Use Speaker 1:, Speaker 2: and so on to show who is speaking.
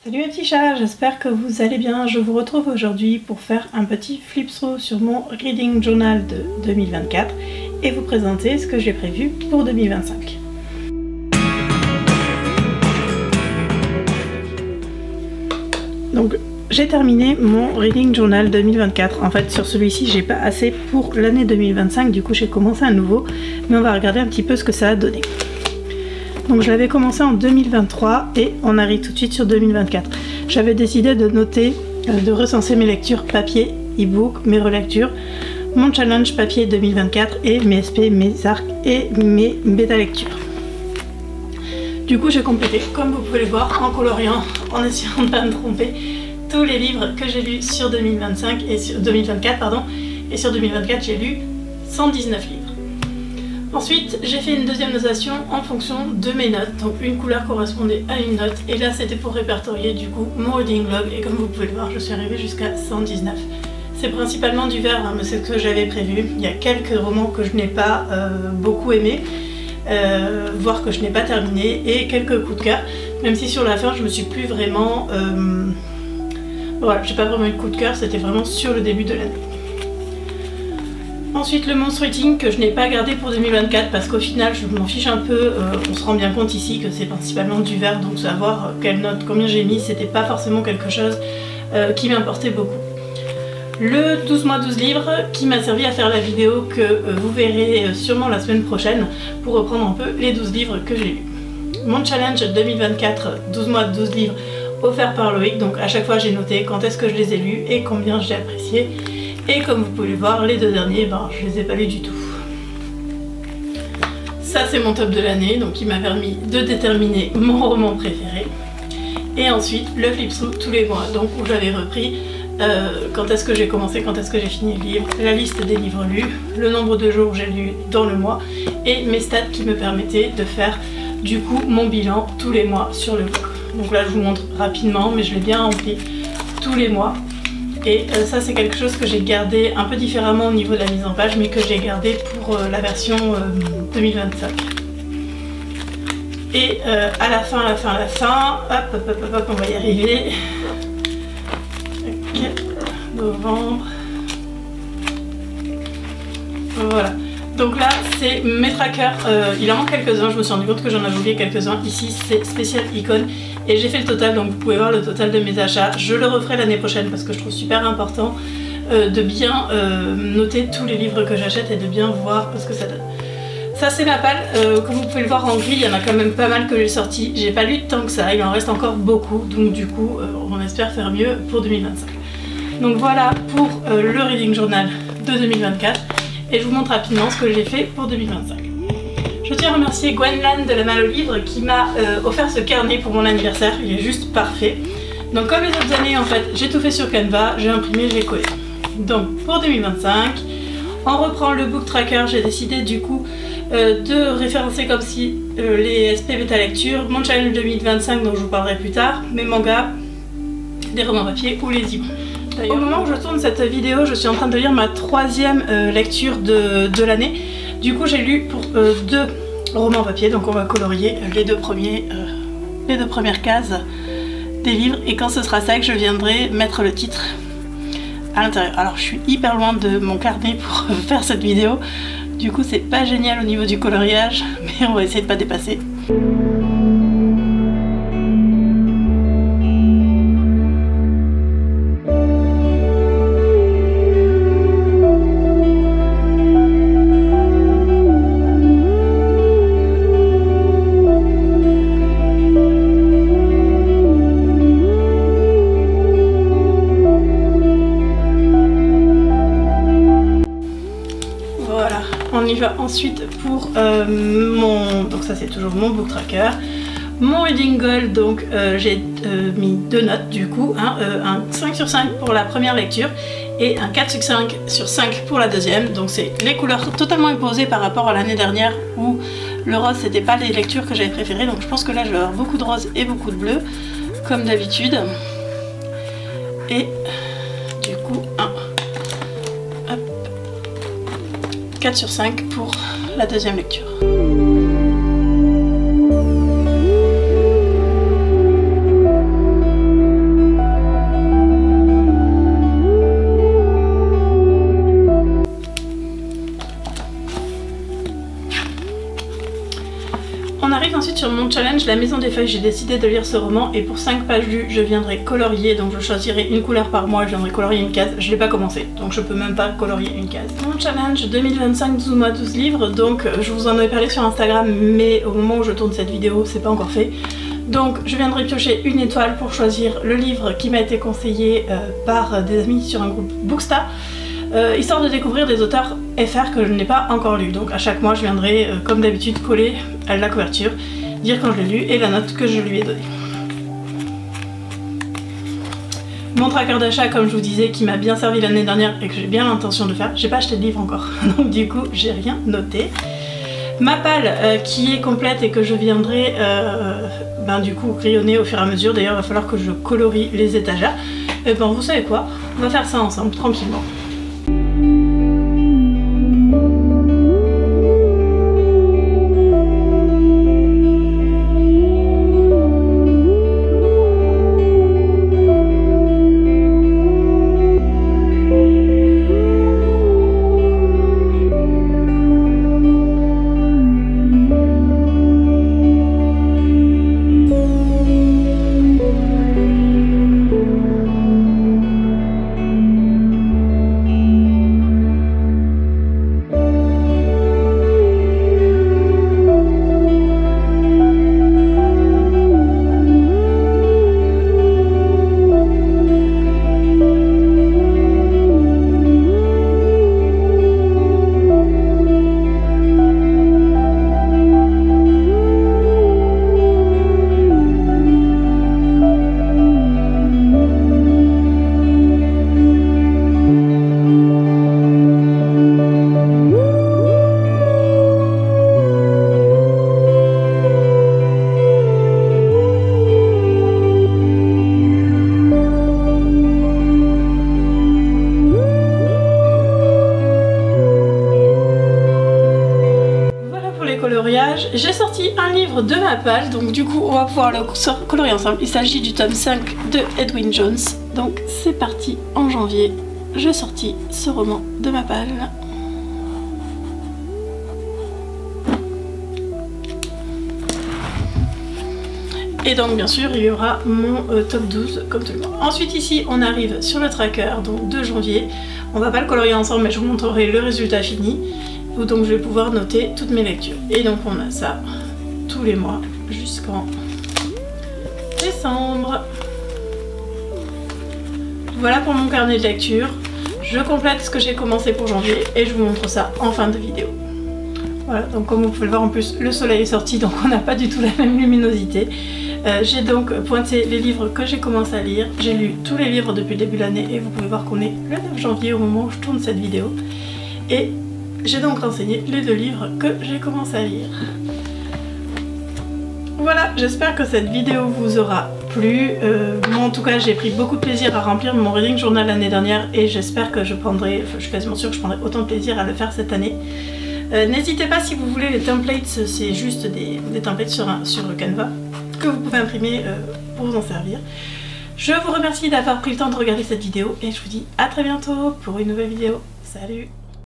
Speaker 1: Salut mes petits chats, j'espère que vous allez bien. Je vous retrouve aujourd'hui pour faire un petit flip through sur mon Reading Journal de 2024 et vous présenter ce que j'ai prévu pour 2025. Donc j'ai terminé mon Reading Journal 2024. En fait sur celui-ci j'ai pas assez pour l'année 2025, du coup j'ai commencé un nouveau, mais on va regarder un petit peu ce que ça a donné. Donc je l'avais commencé en 2023 et on arrive tout de suite sur 2024. J'avais décidé de noter, de recenser mes lectures papier, e-book, mes relectures, mon challenge papier 2024 et mes SP, mes arcs et mes bêta lectures. Du coup j'ai complété, comme vous pouvez le voir, en coloriant, en essayant de ne pas me tromper, tous les livres que j'ai lus sur 2025 et sur 2024 pardon, et sur 2024 j'ai lu 119 livres. Ensuite, j'ai fait une deuxième notation en fonction de mes notes, donc une couleur correspondait à une note, et là c'était pour répertorier du coup mon reading log, et comme vous pouvez le voir, je suis arrivée jusqu'à 119. C'est principalement du vert, hein, mais c'est ce que j'avais prévu. Il y a quelques romans que je n'ai pas beaucoup aimés, voire que je n'ai pas terminé, et quelques coups de cœur, même si sur la fin je me suis plus vraiment... voilà, j'ai pas vraiment eu de coup de cœur, c'était vraiment sur le début de l'année. Ensuite le Monster Eating que je n'ai pas gardé pour 2024 parce qu'au final je m'en fiche un peu, on se rend bien compte ici que c'est principalement du vert, donc savoir quelle note, combien j'ai mis, c'était pas forcément quelque chose qui m'importait beaucoup. Le 12 mois 12 livres qui m'a servi à faire la vidéo que vous verrez sûrement la semaine prochaine pour reprendre un peu les 12 livres que j'ai lus. Mon challenge 2024, 12 mois 12 livres offert par Loïc, donc à chaque fois j'ai noté quand est-ce que je les ai lus et combien j'ai apprécié. Et comme vous pouvez le voir, les deux derniers, je les ai pas lus du tout. Ça c'est mon top de l'année, donc il m'a permis de déterminer mon roman préféré. Et ensuite le flip through tous les mois, donc où j'avais repris quand est-ce que j'ai commencé, quand est-ce que j'ai fini le livre, la liste des livres lus, le nombre de jours que j'ai lus dans le mois, et mes stats qui me permettaient de faire du coup mon bilan tous les mois sur le book. Donc là je vous montre rapidement, mais je l'ai bien rempli tous les mois. Et ça c'est quelque chose que j'ai gardé un peu différemment au niveau de la mise en page, mais que j'ai gardé pour la version 2025. Et à la fin, hop, on va y arriver. Ok, novembre. Voilà. Donc là c'est mes trackers, il en manque quelques-uns, je me suis rendu compte que j'en avais oublié quelques-uns. Ici c'est spécial icône et j'ai fait le total, donc vous pouvez voir le total de mes achats. Je le referai l'année prochaine parce que je trouve super important de bien noter tous les livres que j'achète et de bien voir ce que ça donne. Ça c'est ma palle, comme vous pouvez le voir en gris, il y en a quand même pas mal que j'ai sorti. J'ai pas lu tant que ça, il en reste encore beaucoup, donc du coup on espère faire mieux pour 2025. Donc voilà pour le Reading Journal de 2024. Et je vous montre rapidement ce que j'ai fait pour 2025. Je tiens à remercier Gwenlan de la Malle au Livre qui m'a offert ce carnet pour mon anniversaire, il est juste parfait. Donc comme les autres années en fait, j'ai tout fait sur Canva, j'ai imprimé, j'ai collé. Donc pour 2025, en reprenant le book tracker, j'ai décidé du coup de référencer comme si les SP bêta lecture, mon challenge 2025 dont je vous parlerai plus tard, mes mangas, des romans papier ou les e-books. Au moment où je tourne cette vidéo, je suis en train de lire ma troisième lecture de l'année. Du coup j'ai lu pour deux romans papier, donc on va colorier les deux premières cases des livres, et quand ce sera sec je viendrai mettre le titre à l'intérieur. Alors je suis hyper loin de mon carnet pour faire cette vidéo, du coup c'est pas génial au niveau du coloriage, mais on va essayer de pas dépasser. On y va ensuite pour donc ça c'est toujours mon book tracker, mon reading goal, donc j'ai mis deux notes du coup, un 5 sur 5 pour la première lecture et un 4 sur 5 pour la deuxième. Donc c'est les couleurs totalement imposées par rapport à l'année dernière où le rose c'était pas les lectures que j'avais préférées, donc je pense que là je vais avoir beaucoup de rose et beaucoup de bleu comme d'habitude. Et du coup 4 sur 5 pour la deuxième lecture. mon challenge La Maison des Feuilles, j'ai décidé de lire ce roman et pour 5 pages lues, je viendrai colorier, donc je choisirai une couleur par mois et je viendrai colorier une case. Je l'ai pas commencé, donc je peux même pas colorier une case. Mon challenge 2025, 12 mois, 12 livres, donc je vous en avais parlé sur Instagram, mais au moment où je tourne cette vidéo, c'est pas encore fait. Donc je viendrai piocher une étoile pour choisir le livre qui m'a été conseillé par des amis sur un groupe Bookstar. Histoire de découvrir des auteurs FR que je n'ai pas encore lus. Donc à chaque mois je viendrai comme d'habitude coller à la couverture, dire quand je l'ai lu et la note que je lui ai donnée. Mon tracker d'achat, comme je vous disais, qui m'a bien servi l'année dernière et que j'ai bien l'intention de faire. J'ai pas acheté de livre encore, donc du coup j'ai rien noté. Ma palle qui est complète et que je viendrai du coup crayonner au fur et à mesure. D'ailleurs il va falloir que je colorie les étagères. Et ben vous savez quoi, on va faire ça ensemble tranquillement. J'ai sorti un livre de ma palle, donc du coup on va pouvoir le colorier ensemble. Il s'agit du tome 5 de Edwin Jones. Donc c'est parti, en janvier, j'ai sorti ce roman de ma palle. Et donc bien sûr il y aura mon top 12 comme tout le monde. Ensuite ici on arrive sur le tracker donc de janvier. On va pas le colorier ensemble mais je vous montrerai le résultat fini. Où donc je vais pouvoir noter toutes mes lectures. Et donc on a ça tous les mois jusqu'en décembre. Voilà pour mon carnet de lecture. Je complète ce que j'ai commencé pour janvier et je vous montre ça en fin de vidéo. Voilà, donc comme vous pouvez le voir en plus le soleil est sorti donc on n'a pas du tout la même luminosité. J'ai donc pointé les livres que j'ai commencé à lire. J'ai lu tous les livres depuis le début de l'année et vous pouvez voir qu'on est le 9 janvier au moment où je tourne cette vidéo. Et j'ai donc renseigné les 2 livres que j'ai commencé à lire. Voilà, j'espère que cette vidéo vous aura plu. Moi en tout cas j'ai pris beaucoup de plaisir à remplir mon reading journal l'année dernière et j'espère que je suis quasiment sûre que je prendrai autant de plaisir à le faire cette année. N'hésitez pas si vous voulez les templates, c'est juste des templates sur le Canva que vous pouvez imprimer pour vous en servir. Je vous remercie d'avoir pris le temps de regarder cette vidéo et je vous dis à très bientôt pour une nouvelle vidéo. Salut!